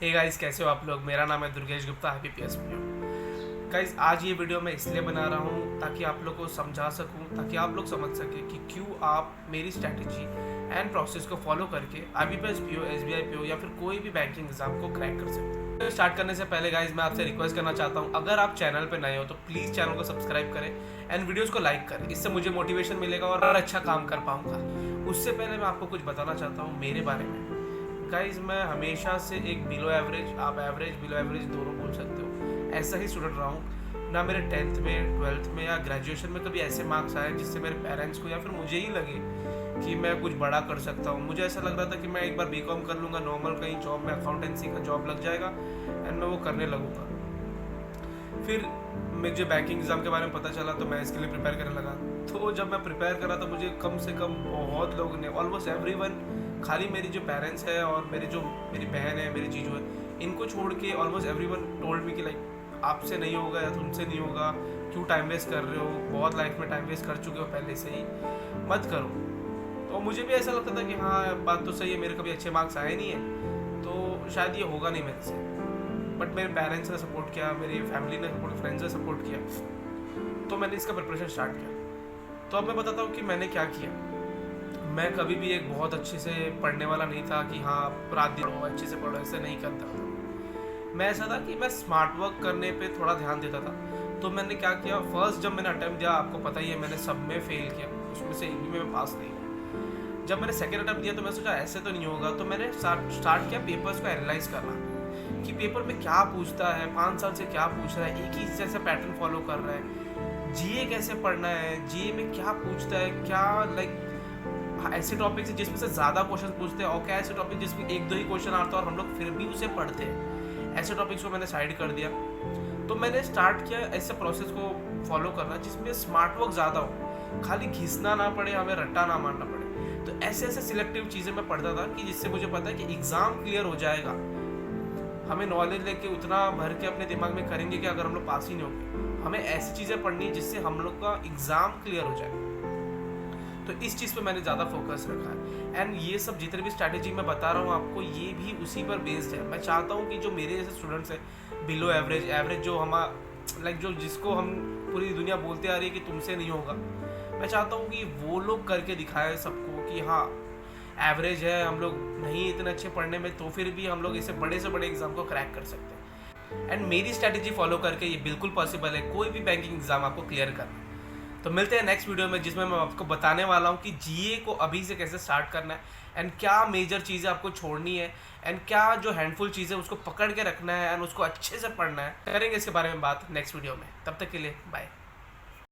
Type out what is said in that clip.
Hey guys, कैसे हो आप लोग। मेरा नाम है Durgesh Gupta, IPPS PO. Guys, आज ये वीडियो मैं इसलिए बना रहा हूँ ताकि आप लोग को समझा सकूँ, ताकि आप लोग समझ सकें कि क्यों आप मेरी स्ट्रैटेजी एंड प्रोसेस को फॉलो करके IPPS पीओ, SBI पीओ या फिर कोई भी बैंकिंग एग्जाम को क्रैक कर सकते हैं। स्टार्ट करने से पहले गाइस, मैं आपसे रिक्वेस्ट करना चाहता हूँ, अगर आप चैनल पर नए हो तो प्लीज़ चैनल को सब्सक्राइब करें एंड वीडियोज़ को लाइक करें। इससे मुझे मोटिवेशन मिलेगा और अच्छा काम कर पाऊँगा। उससे पहले मैं आपको कुछ बताना चाहता हूँ मेरे बारे में। गाइज, मैं हमेशा से एक बिलो एवरेज, आप एवरेज बिलो एवरेज दोनों बोल सकते हो, ऐसा ही स्टूडेंट रहा हूँ। ना मेरे 10th में, 12th में या ग्रेजुएशन में कभी ऐसे मार्क्स आए जिससे मेरे पेरेंट्स को या फिर मुझे ही लगे कि मैं कुछ बड़ा कर सकता हूँ। मुझे ऐसा लग रहा था कि मैं एक बार BCom कर लूँगा, नॉर्मल कहीं जॉब में अकाउंटेंसी का जॉब लग जाएगा एंड मैं वो करने लगूँगा। फिर मुझे बैंकिंग एग्ज़ाम के बारे में पता चला तो मैं इसके लिए प्रिपेयर करने लगा। तो जब मैं प्रिपेयर कर रहा था, मुझे कम से कम बहुत लोगों ने, ऑलमोस्ट एवरीवन, खाली मेरी जो पेरेंट्स है और मेरी बहन है, मेरी जीजू है, इनको छोड़ के ऑलमोस्ट एवरीवन टोल्ड मी कि लाइक आपसे नहीं होगा या तुमसे नहीं होगा, क्यों टाइम वेस्ट कर रहे हो, बहुत लाइफ में टाइम वेस्ट कर चुके हो पहले से ही, मत करो। तो मुझे भी ऐसा लगता था कि हाँ, बात तो सही है, मेरे कभी अच्छे मार्क्स आए नहीं है तो शायद ये होगा नहीं मेरे से। बट मेरे पेरेंट्स ने सपोर्ट किया, मेरी फैमिली ने सपोर्ट, फ्रेंड्स ने सपोर्ट किया, तो मैंने इसका प्रिपरेशन स्टार्ट किया। तो अब मैं बताता हूँ कि मैंने क्या किया। मैं कभी भी एक बहुत अच्छे से पढ़ने वाला नहीं था कि हाँ रात दिन पढ़ो, अच्छे से पढ़ो, ऐसे नहीं करता था। मैं ऐसा था कि मैं स्मार्ट वर्क करने पे थोड़ा ध्यान देता था। तो मैंने क्या किया, फर्स्ट जब मैंने अटेम्प्ट दिया, आपको पता ही है मैंने सब में फेल किया, उसमें से एक भी में पास नहीं हुआ। जब मैंने सेकेंड अटेम्प्ट दिया तो मैं सोचा ऐसे तो नहीं होगा, तो मैंने स्टार्ट किया पेपर्स को एनालाइज करना कि पेपर में क्या पूछता है, 5 साल से क्या पूछ रहा है, एक ही जैसा पैटर्न फॉलो कर रहा है, GA कैसे पढ़ना है, GA में क्या पूछता है, क्या लाइक ऐसे टॉपिक है जिसमें से ज़्यादा क्वेश्चन पूछते हैं और क्या ऐसे टॉपिक जिसमें एक दो ही क्वेश्चन आता है और हम लोग फिर भी उसे पढ़ते हैं। ऐसे टॉपिक्स को मैंने साइड कर दिया। तो मैंने स्टार्ट किया ऐसे प्रोसेस को फॉलो करना जिसमें स्मार्ट वर्क ज़्यादा हो, खाली घिसना ना पड़े, हमें रट्टा ना मारना पड़े। तो ऐसे ऐसे सिलेक्टिव चीज़ें मैं पढ़ता था कि जिससे मुझे पता है कि एग्ज़ाम क्लियर हो जाएगा। हमें नॉलेज लेके उतना भर के अपने दिमाग में करेंगे कि अगर हम लोग पास ही नहीं होंगे, हमें ऐसी चीज़ें पढ़नी है जिससे हम लोग का एग्ज़ाम क्लियर हो जाए। तो इस चीज़ पे मैंने ज़्यादा फोकस रखा है एंड ये सब जितने भी स्ट्रैटेजी मैं बता रहा हूँ आपको, ये भी उसी पर बेस्ड है। मैं चाहता हूँ कि जो मेरे जैसे स्टूडेंट्स हैं, बिलो एवरेज, एवरेज जो लाइक जो जिसको हम पूरी दुनिया बोलते आ रही है कि तुमसे नहीं होगा, मैं चाहता हूँ कि वो लोग करके दिखाए सबको कि हाँ एवरेज है, हम लोग नहीं इतने अच्छे पढ़ने में, तो फिर भी हम लोग इसे बड़े से बड़े एग्जाम को क्रैक कर सकते हैं। एंड मेरी स्ट्रैटेजी फॉलो करके ये बिल्कुल पॉसिबल है कोई भी बैंकिंग एग्जाम आपको क्लियर करना। तो मिलते हैं नेक्स्ट वीडियो में, जिसमें मैं आपको बताने वाला हूँ कि GA को अभी से कैसे स्टार्ट करना है एंड क्या मेजर चीज़ें आपको छोड़नी है एंड क्या जो हैंडफुल चीज़ें उसको पकड़ के रखना है एंड उसको अच्छे से पढ़ना है। करेंगे इसके बारे में बात नेक्स्ट वीडियो में। तब तक के लिए बाय।